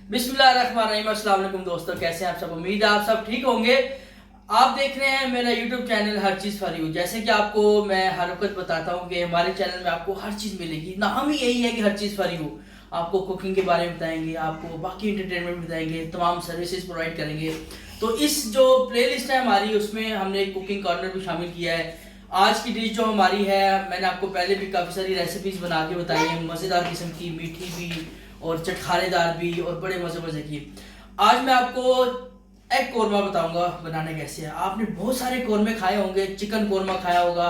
बिस्मिल्लाहिर्रहमानिर्रहीम। अस्सलाम वालेकुम दोस्तों, कैसे हैं आप सब। उम्मीद है आप सब ठीक होंगे। आप देख रहे हैं मेरा YouTube channel her cheese for you. जैसे कि आपको मैं हर वक्त बताता हूँ कि हमारे चैनल में आपको हर चीज़ मिलेगी। नाम ही यही है कि हर चीज़ फॉर यू। आपको कुकिंग के बारे में बताएंगे, आपको बाकी इंटरटेनमेंट बताएंगे, तमाम सर्विसेज प्रोवाइड करेंगे। तो इस जो प्लेलिस्ट है हमारी, उसमें हमने एक कुकिंग कॉर्नर भी शामिल किया है। आज की डिश जो हमारी है, मैंने आपको पहले भी काफ़ी सारी रेसिपीज़ बना के बताई हैं, मज़ेदार किस्म की, मीठी भी और चटखानेदार भी और बड़े मज़े की। आज मैं आपको एग कोरमा बताऊंगा बनाने कैसे है। आपने बहुत सारे कोरमे खाए होंगे, चिकन कोरमा खाया होगा,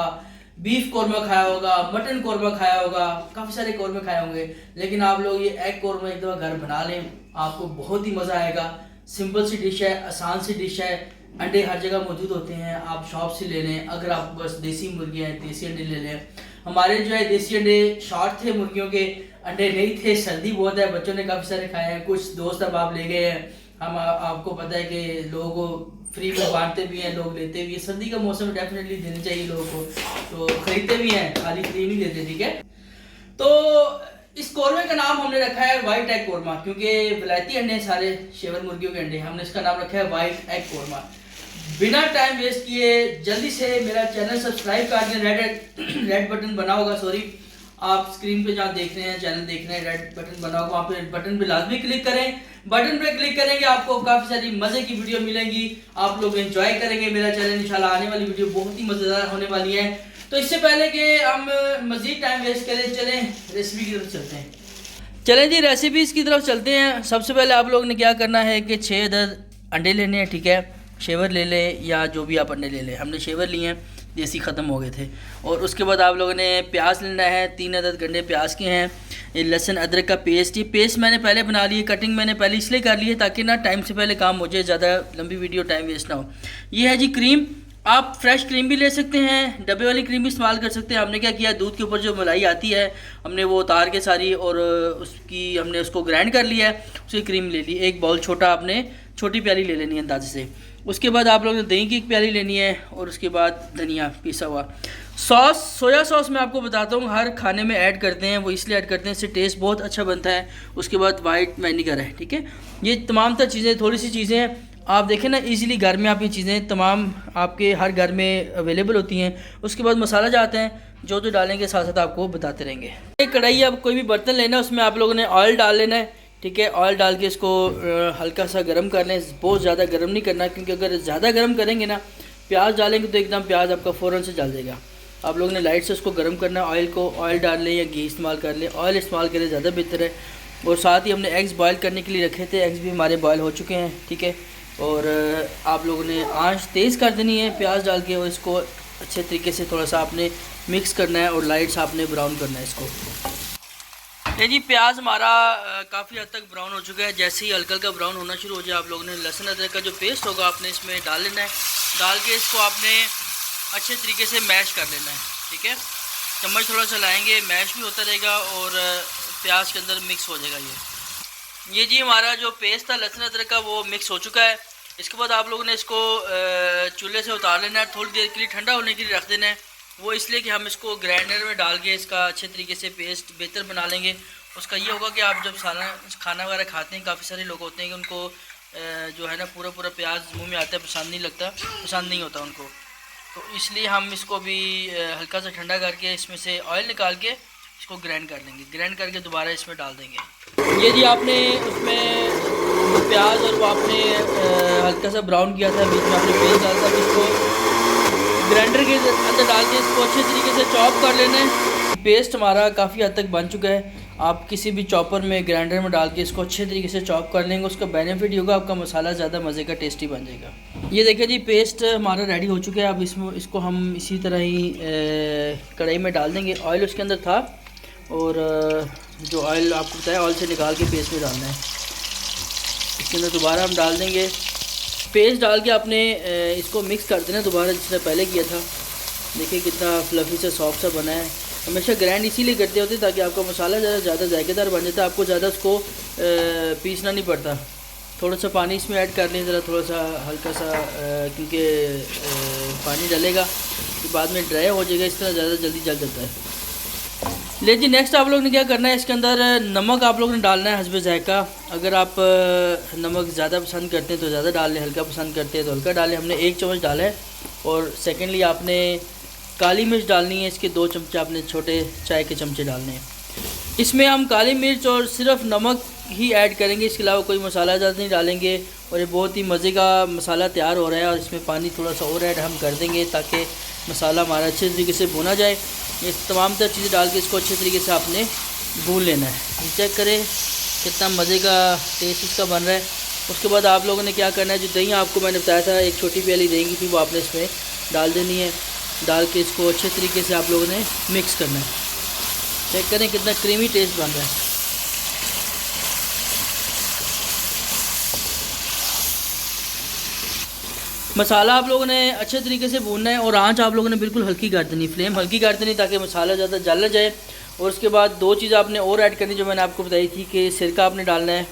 बीफ कोरमा खाया होगा, मटन कोरमा खाया होगा, काफ़ी सारे कोरमे खाए होंगे। लेकिन आप लोग ये एग कोरमा एक दफ़ा घर बना लें, आपको बहुत ही मज़ा आएगा। सिंपल सी डिश है, आसान सी डिश है। अंडे हर जगह मौजूद होते हैं, आप शॉप से ले लें। अगर आप बस देसी मुर्गियाँ हैं, देसी अंडे ले लें। हमारे जो है देसी अंडे शॉर्ट थे, मुर्गियों के अंडे नहीं थे। सर्दी बहुत है, बच्चों ने काफ़ी सारे खाए हैं, कुछ दोस्त अब आप ले गए हैं। हम आपको पता है कि लोगों को फ्री में बांटते भी हैं, लोग लेते भी हैं। सर्दी का मौसम डेफिनेटली देने चाहिए लोगों को, तो खरीदते भी हैं, खाली फ्री नहीं देते। ठीक है, तो इस कोरमे का नाम हमने रखा है वाइट एग कोरमा, क्योंकि विलायती अंडे सारे शेवर मुर्गियों के अंडे। हमने इसका नाम रखा है वाइट एग कोरमा। बिना टाइम वेस्ट किए जल्दी से मेरा चैनल सब्सक्राइब कर दें। रेड बटन बना होगा, सॉरी, आप स्क्रीन पे जहाँ देख रहे हैं, चैनल देख रहे हैं, रेड बटन बना होगा, वहाँ पे बटन पे लाजमी क्लिक करें। बटन पे क्लिक करेंगे, आपको काफ़ी सारी मज़े की वीडियो मिलेंगी, आप लोग एंजॉय करेंगे मेरा चैनल। इंशाल्लाह आने वाली वीडियो बहुत ही मज़ेदार होने वाली है। तो इससे पहले कि हम मज़ीद टाइम वेस्ट करें, चलें रेसिपी की तरफ चलते हैं। चलें जी, रेसिपीज़ की तरफ चलते हैं। सबसे पहले आप लोग ने क्या करना है कि 6 अदद अंडे लेने हैं। ठीक है, शेवर ले लें या जो भी आप अंडे ले लें। हमने शेवर लिए हैं, देसी ख़त्म हो गए थे। और उसके बाद आप लोगों ने प्याज लेना है, 3 अदद गंढे प्याज के हैं। ये लहसुन अदरक का पेस्ट, ये पेस्ट मैंने पहले बना ली है। कटिंग मैंने पहले इसलिए कर ली है ताकि ना टाइम से पहले काम हो जाए, ज़्यादा लंबी वीडियो टाइम वेस्ट ना हो। ये है जी क्रीम। आप फ्रेश क्रीम भी ले सकते हैं, डब्बे वाली क्रीम भी इस्तेमाल कर सकते हैं। हमने क्या किया, दूध के ऊपर जो मलाई आती है हमने वो उतार के सारी, और हमने उसको ग्राइंड कर लिया है, उसकी क्रीम ले ली। एक बाउल छोटा आपने छोटी प्याली ले लेनी है अंदाजे से। उसके बाद आप लोगों ने दही की एक प्याली लेनी है, और उसके बाद धनिया पिसा हुआ। सॉस, सोया सॉस मैं आपको बताता हूँ हर खाने में ऐड करते हैं, वो इसलिए ऐड करते हैं इससे टेस्ट बहुत अच्छा बनता है। उसके बाद वाइट विनेगर है। ठीक है, ये तमाम तर चीज़ें, थोड़ी सी चीज़ें हैं, आप देखें ना इजीली घर में आप ये चीज़ें तमाम आपके हर घर में अवेलेबल होती हैं। उसके बाद मसाला जाते हैं, जो डालेंगे साथ साथ आपको बताते रहेंगे। एक कढ़ाई, अब कोई भी बर्तन लेना है, उसमें आप लोगों ने ऑयल डाल लेना है। ठीक है, ऑयल डाल के इसको हल्का सा गर्म कर लें। बहुत ज़्यादा गर्म नहीं करना, क्योंकि अगर ज़्यादा गर्म करेंगे ना, प्याज डालेंगे तो एकदम प्याज आपका फ़ौरन से जल जाएगा। आप लोगों ने लाइट से उसको गर्म करना है। ऑयल को, ऑयल डाल लें या घी इस्तेमाल कर लें, ऑयल इस्तेमाल करें ज़्यादा बेहतर है। और साथ ही हमने एग्स बॉयल करने के लिए रखे थे, एग्स भी हमारे बॉयल हो चुके हैं। ठीक है, और आप लोगों ने आंच तेज़ कर देनी है प्याज डाल के, और इसको अच्छे तरीके से थोड़ा सा आपने मिक्स करना है, और लाइट सा आपने ब्राउन करना है इसको। ये जी प्याज हमारा काफ़ी हद तक ब्राउन हो चुका है। जैसे ही हल्का हल्का ब्राउन होना शुरू हो जाए, आप लोगों ने लहसुन अदरक का जो पेस्ट होगा आपने इसमें डाल लेना है। डाल के इसको आपने अच्छे तरीके से मैश कर लेना है। ठीक है, चम्मच थोड़ा सा लाएँगे, मैश भी होता रहेगा और प्याज के अंदर मिक्स हो जाएगा। ये जी हमारा जो पेस्ट था लहसुन अदरक का, वो मिक्स हो चुका है। इसके बाद आप लोगों ने इसको चूल्हे से उतार लेना है, थोड़ी देर के लिए ठंडा होने के लिए रख देना है। वो इसलिए कि हम इसको ग्राइंडर में डाल के इसका अच्छे तरीके से पेस्ट बेहतर बना लेंगे। उसका ये होगा कि आप जब खाना वगैरह खाते हैं, काफ़ी सारे लोग होते हैं कि उनको जो है ना पूरा प्याज मुंह में आता है, पसंद नहीं लगता, पसंद नहीं होता उनको। तो इसलिए हम इसको भी हल्का सा ठंडा करके इसमें से ऑयल निकाल के इसको ग्राइंड कर लेंगे। ग्राइंड करके दोबारा इसमें डाल देंगे। ये जी आपने उसमें प्याज और वो आपने हल्का सा ब्राउन किया था, बीच में आपने पेस्ट डाला था, इसको ग्राइंडर के अंदर डाल के इसको अच्छे तरीके से चॉप कर लेना है। पेस्ट हमारा काफ़ी हद तक बन चुका है। आप किसी भी चॉपर में, ग्राइंडर में डाल के इसको अच्छे तरीके से चॉप कर लेंगे। उसका बेनिफिट ये होगा, आपका मसाला ज़्यादा मज़े का टेस्टी बन जाएगा। ये देखिए जी पेस्ट हमारा रेडी हो चुका है। अब इसको हम इसी तरह ही कढ़ाई में डाल देंगे। ऑयल उसके अंदर था, और जो ऑयल आपको बताया, ऑयल से निकाल के पेस्ट में डालना है। इसके अंदर दोबारा हम डाल देंगे पेस्ट, डाल के आपने इसको मिक्स कर देना दोबारा, जिसने पहले किया था। देखिए कितना फ्लफ़ी सा सॉफ्ट सा बना है। हमेशा ग्राइंड इसीलिए करते होते ताकि आपका मसाला ज़्यादा जायकेदार बन जाता है, आपको ज़्यादा उसको पीसना नहीं पड़ता। थोड़ा सा पानी इसमें ऐड कर लें, ज़रा थोड़ा सा हल्का सा, क्योंकि पानी डलेगा तो बाद में ड्राई हो जाएगा, इस तरह ज़्यादा जल्दी जल जाता है। ले जी नेक्स्ट आप लोग ने क्या करना है, इसके अंदर नमक आप लोग ने डालना है हस्बे ज़ायका। अगर आप नमक ज़्यादा पसंद करते हैं तो ज़्यादा डाल लें, हल्का पसंद करते हैं तो हल्का डालें। हमने 1 चम्मच डाला है। और सेकेंडली आपने काली मिर्च डालनी है, इसके 2 चमचे आपने छोटे चाय के चमचे डालने हैं। इसमें हम काली मिर्च और सिर्फ नमक ही ऐड करेंगे, इसके अलावा कोई मसाला ज़्यादा नहीं डालेंगे। और ये बहुत ही मज़े का मसाला तैयार हो रहा है और इसमें पानी थोड़ा सा और ऐड हम कर देंगे ताकि मसाला हमारा अच्छे तरीके से भुना जाए। ये तमाम तर चीज़ें डाल के इसको अच्छे तरीके से आपने भून लेना है। चेक करें कितना मज़े का टेस्ट इसका बन रहा है। उसके बाद आप लोगों ने क्या करना है, जो दही आपको मैंने बताया था एक छोटी प्याली दही की थी, वो आपने इसमें डाल देनी है। डाल के इसको अच्छे तरीके से आप लोगों ने मिक्स करना है। चेक करें कितना क्रीमी टेस्ट बन रहा है। मसाला आप लोगों ने अच्छे तरीके से भूनना है और आंच आप लोगों ने बिल्कुल हल्की कर देनी, फ्लेम हल्की कर देनी ताकि मसाला ज़्यादा जल ना जाए। और उसके बाद 2 चीज़ आपने और ऐड करनी जो मैंने आपको बताई थी कि सिरका आपने डालना है,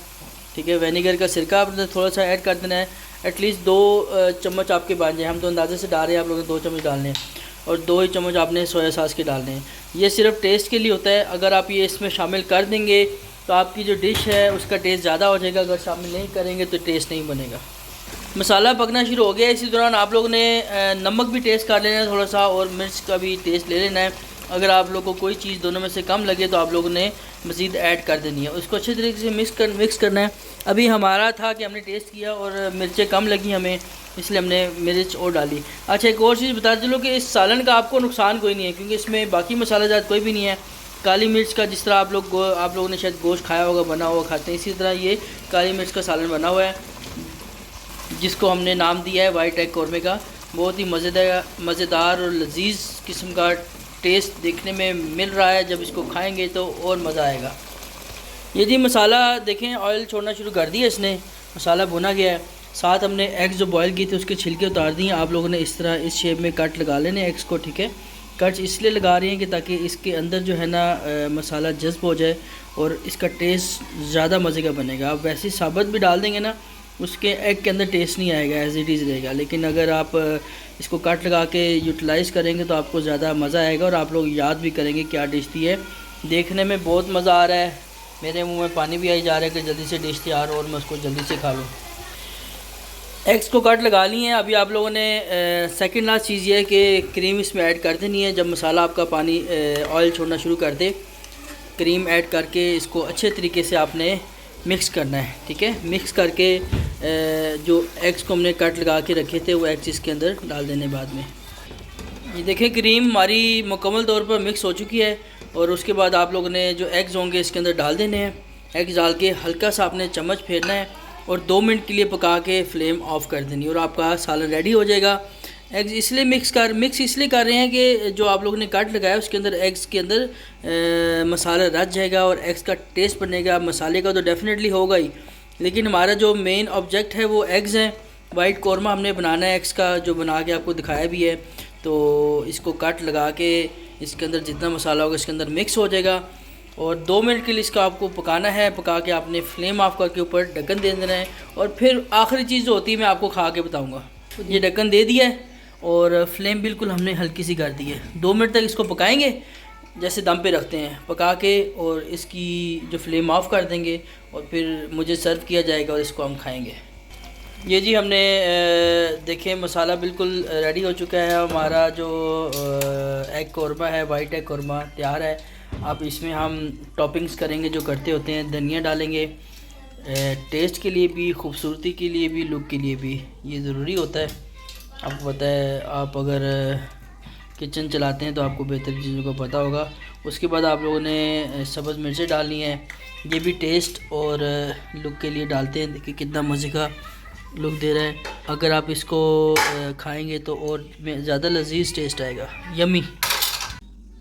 ठीक है। विनेगर का सिरका आपने थोड़ा सा ऐड कर देना है, एटलीस्ट 2 चम्मच आपके बन जाए। हम तो अंदाजे से डाल रहे हैं, आप लोगों ने 2 चम्मच डालने हैं। और 2 ही चम्मच आपने सोया सॉस के डालने हैं। ये सिर्फ टेस्ट के लिए होता है, अगर आप ये इसमें शामिल कर देंगे तो आपकी जो डिश है उसका टेस्ट ज़्यादा हो जाएगा, अगर शामिल नहीं करेंगे तो टेस्ट नहीं बनेगा। मसाला पकना शुरू हो गया, इसी दौरान आप लोगों ने नमक भी टेस्ट कर लेना है थोड़ा सा, और मिर्च का भी टेस्ट ले लेना है। अगर आप लोगों को कोई चीज़ दोनों में से कम लगे तो आप लोगों ने मज़ीद ऐड कर देनी है। उसको अच्छे तरीके से मिक्स करना है। अभी हमारा था कि हमने टेस्ट किया और मिर्चें कम लगी हमें, इसलिए हमने मिर्च और डाली। अच्छा, एक और चीज़ बता चलो कि इस सालन का आपको नुकसान कोई नहीं है, क्योंकि इसमें बाकी मसाला ज़्यादा कोई भी नहीं है। काली मिर्च का जिस तरह आप लोगों ने शायद गोश्त खाया होगा, बना हुआ खाते हैं, इसी तरह ये काली मिर्च का सालन बना हुआ है, जिसको हमने नाम दिया है वाइट एग कौरमे का। बहुत ही मज़ेदार और लजीज किस्म का टेस्ट देखने में मिल रहा है। जब इसको खाएंगे तो और मज़ा आएगा। ये जी मसाला देखें ऑयल छोड़ना शुरू कर दिया इसने, मसाला भुना गया है। साथ हमने एग्स जो बॉयल किए थे उसके छिलके उतार दिए। आप लोगों ने इस तरह इस शेप में कट लगा लेने एग्स को, ठीक है। कट इसलिए लगा रहे हैं कि ताकि इसके अंदर जो है ना मसाला जज्ब हो जाए और इसका टेस्ट ज़्यादा मज़े का बनेगा। आप वैसे साबुत भी डाल देंगे ना, उसके एग के अंदर टेस्ट नहीं आएगा, एज इट इज़ रहेगा। लेकिन अगर आप इसको कट लगा के यूटिलाइज़ करेंगे तो आपको ज़्यादा मज़ा आएगा और आप लोग याद भी करेंगे क्या डिश थी है। देखने में बहुत मज़ा आ रहा है, मेरे मुंह में पानी भी आई जा रहा है कि जल्दी से डिश तैयार हो और मैं उसको जल्दी से खा लूँ। एग्स को कट लगा लिए हैं। अभी आप लोगों ने सेकंड लास्ट चीज़ ये है कि क्रीम इसमें ऐड कर देनी है। जब मसाला आपका पानी ऑयल छोड़ना शुरू कर दे, क्रीम ऐड करके इसको अच्छे तरीके से आपने मिक्स करना है, ठीक है। मिक्स करके जो एग्स को हमने कट लगा के रखे थे वो एग्स इसके अंदर डाल देने बाद में। ये देखें क्रीम हमारी मुकम्मल तौर पर मिक्स हो चुकी है। और उसके बाद आप लोगों ने जो एग्स होंगे इसके अंदर डाल देने हैं। एग्स डाल के हल्का सा आपने चम्मच फेरना है और 2 मिनट के लिए पका के फ्लेम ऑफ कर देनी और आपका सालन रेडी हो जाएगा। एग्स इसलिए मिक्स इसलिए कर रहे हैं कि जो आप लोगों ने कट लगाया उसके अंदर एग्स के अंदर मसाला रच जाएगा और एग्स का टेस्ट बनेगा। मसाले का तो डेफिनेटली होगा ही, लेकिन हमारा जो मेन ऑब्जेक्ट है वो एग्स हैं। वाइट कौरमा हमने बनाना है एग्स का, जो बना के आपको दिखाया भी है। तो इसको कट लगा के इसके अंदर जितना मसाला होगा इसके अंदर मिक्स हो जाएगा और 2 मिनट के लिए इसका आपको पकाना है। पका के आपने फ्लेम ऑफ करके ऊपर ढक्कन दे देना है और फिर आखिरी चीज़ जो होती है मैं आपको खा के बताऊँगा। ये ढक्कन दे दिया है और फ्लेम बिल्कुल हमने हल्की सी कर दी है। 2 मिनट तक इसको पकाएंगे जैसे दम पे रखते हैं, पका के और इसकी जो फ्लेम ऑफ कर देंगे और फिर मुझे सर्व किया जाएगा और इसको हम खाएंगे। ये जी हमने देखें मसाला बिल्कुल रेडी हो चुका है। हमारा जो एग कौरमा है, वाइट एग कौरमा तैयार है। अब इसमें हम टॉपिंग्स करेंगे जो करते होते हैं। धनिया डालेंगे, टेस्ट के लिए भी, खूबसूरती के लिए भी, लुक के लिए भी ये ज़रूरी होता है। आपको पता है, आप अगर किचन चलाते हैं तो आपको बेहतर चीज़ों का पता होगा। उसके बाद आप लोगों ने सब्ज़ मिर्चें डालनी है, ये भी टेस्ट और लुक के लिए डालते हैं। देखिए कितना मज़े का लुक दे रहा है। अगर आप इसको खाएंगे तो और ज़्यादा लजीज टेस्ट आएगा, यमी।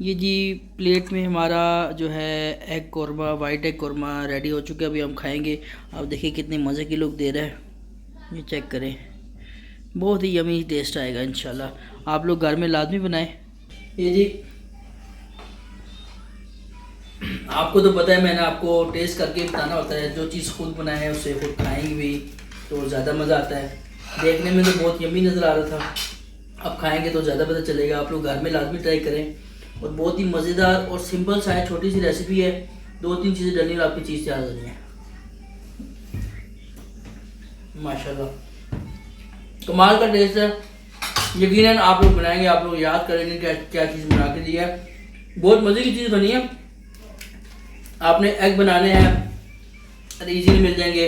ये जी प्लेट में हमारा जो है egg korma, white egg korma ready हो चुका है। अभी हम खाएंगे। आप देखिए कितने मज़े की लुक दे रहा है, ये चेक करें, बहुत ही यमी टेस्ट आएगा इंशाल्लाह। आप लोग घर में लाजमी बनाएं। ये जी आपको तो पता है, मैंने आपको टेस्ट करके बताना होता है। जो चीज़ खुद बनाए है उसे खुद खाएंगे भी तो ज़्यादा मज़ा आता है। देखने में तो बहुत यमी नज़र आ रहा था, अब खाएंगे तो ज़्यादा पता चलेगा। आप लोग घर में लाजमी ट्राई करें और बहुत ही मज़ेदार और सिंपल सा है, छोटी सी रेसिपी है। 2-3 चीज़ें डलनी और आपकी चीज़ तैयार हो जाए। माशाल्लाह, कमाल का टेस्ट है। यकीनन आप लोग बनाएंगे, आप लोग याद करेंगे क्या क्या चीज़ बना के दी है। बहुत मज़े की चीज़ बनी है। आपने एग बनाने हैं तो ईजीली मिल जाएंगे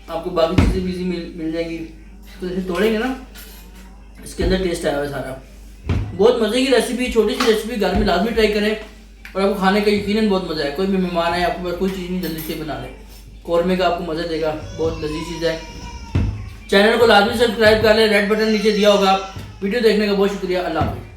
आपको, बाकी चीज़ें भी ईजी मिल जाएंगी। तो जैसे तोड़ेंगे ना, इसके अंदर टेस्ट आया हुआ है सारा। बहुत मज़े की रेसिपी, छोटी सी रेसिपी, घर में लाजमी ट्राई करें और आपको खाने का यकीनन बहुत मज़ा है। कोई भी मेहमान आए, आपके पास कोई चीज़ नहीं, जल्दी से बना लें। कौरमे का आपको मज़ा देगा, बहुत लजीज चीज़ है। चैनल को लाजमी सब्सक्राइब कर लें, रेड बटन नीचे दिया होगा। वीडियो देखने का बहुत शुक्रिया। अल्लाह हाफ़िज़।